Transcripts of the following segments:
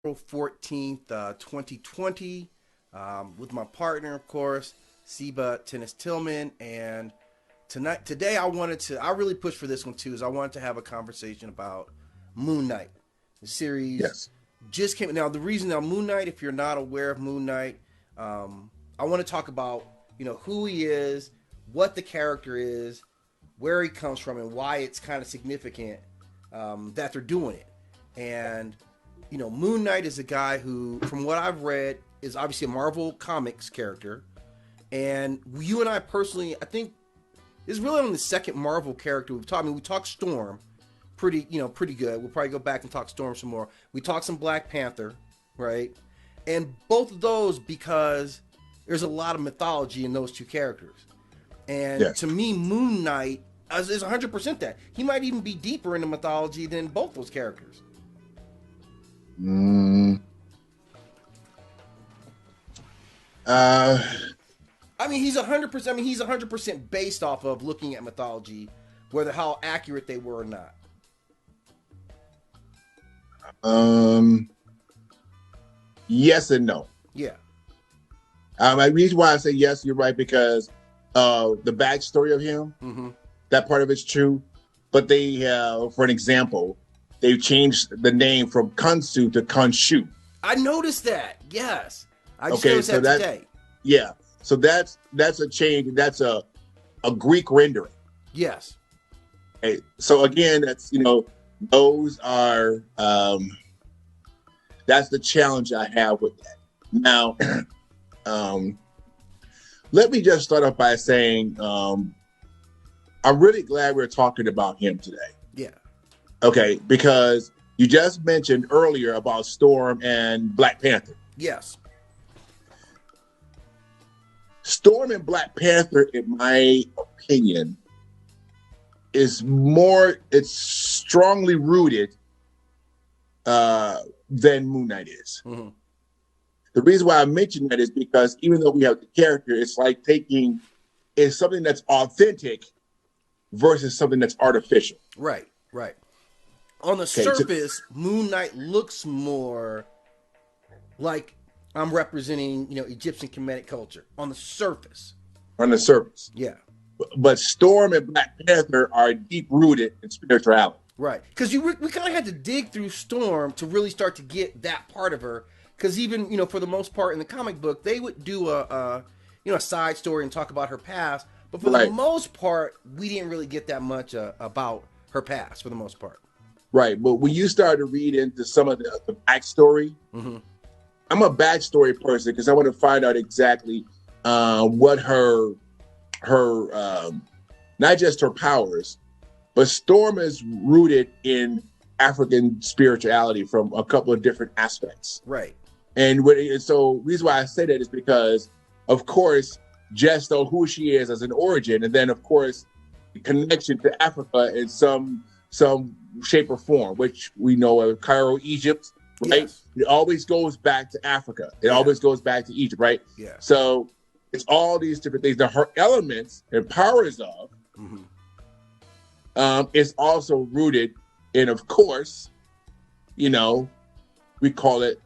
April 14th, 2020, with my partner, of course, Seba Tennis Tillman. And today, I really pushed for this one too, is I wanted to have a conversation about Moon Knight. The series Yes. just came. Now, the reason now, Moon Knight, if you're not aware of Moon Knight, I want to talk about, who he is, what the character is, where he comes from, and why it's kind of significant that they're doing it. And Moon Knight is a guy who, from what I've read, is obviously a Marvel Comics character. And you and I personally, I think, this is really only the second Marvel character we've talked. I mean, we talked Storm, pretty good. We'll probably go back and talk Storm some more. We talked some Black Panther, right? And both of those because there's a lot of mythology in those two characters. And Yes. to me, Moon Knight is 100% that. He might even be deeper into mythology than both those characters. Mm, uh, I mean, he's 100%. I mean, he's 100% based off of looking at mythology, whether how accurate they were or not. um, yes and no. Yeah. The reason why I say yes, you're right, because the backstory of him, Mm-hmm. that part of it's true. But they, for an example, they've changed the name from Khonsu to Khonshu. I noticed that. Yes, I just Okay, noticed so that today. Yeah. So that's a change. That's a Greek rendering. Yes. Okay. So again, those are that's the challenge I have with that. Now, let me just start off by saying I'm really glad we're talking about him today. Yeah. Okay, because you just mentioned earlier about Storm and Black Panther. Yes. Storm and Black Panther, in my opinion, it's strongly rooted than Moon Knight is. Mm-hmm. The reason why I mention that is because even though we have the character, it's like it's something that's authentic versus something that's artificial. Right. Right. On the Okay, surface, Moon Knight looks more like I'm representing, Egyptian Kemetic culture. On the surface. on the surface. Yeah. But Storm and Black Panther are deep rooted in spirituality. Right, because we kind of had to dig through Storm to really start to get that part of her. Because even for the most part in the comic book, they would do a side story and talk about her past. But for the Right. most part, we didn't really get that much about her past for the most part. Right. But when you start to read into some of the backstory, Mm-hmm. I'm a backstory person because I want to find out exactly what her not just her powers, but Storm is rooted in African spirituality from a couple of different aspects. Right. And so the reason why I say that is because, of course, just on who she is as an origin, and then of course the connection to Africa in some shape or form, which we know of Cairo, Egypt, right? Yes. It always goes back to Africa. It Yeah. always goes back to Egypt, right? Yeah. So it's all these different things. That her elements and powers of Mm-hmm. is also rooted in, of course, we call it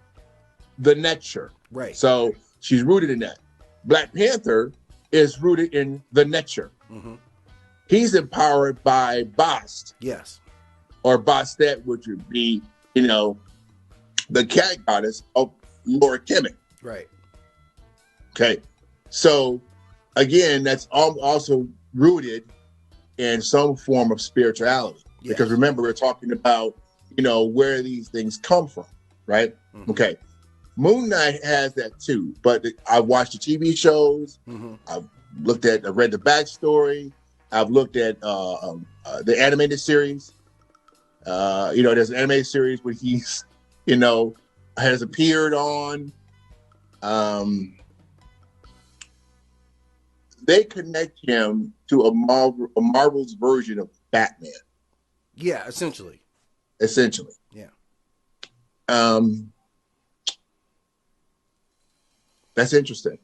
the nature. Right. So she's rooted in that. Black Panther is rooted in the nature. Mm-hmm. He's empowered by Bast Yes. or Bastet, which would be, the cat goddess of Laura Kemet. Right. Okay. So again, that's also rooted in some form of spirituality. Yes. Because remember, we're talking about, where these things come from, right? Mm-hmm. Okay. Moon Knight has that too, but I've watched the TV shows. Mm-hmm. I've read the backstory. I've looked at the animated series. There's an animated series where he's, has appeared on. They connect him to a Marvel's version of Batman, Yeah. Essentially. essentially. Yeah. That's interesting.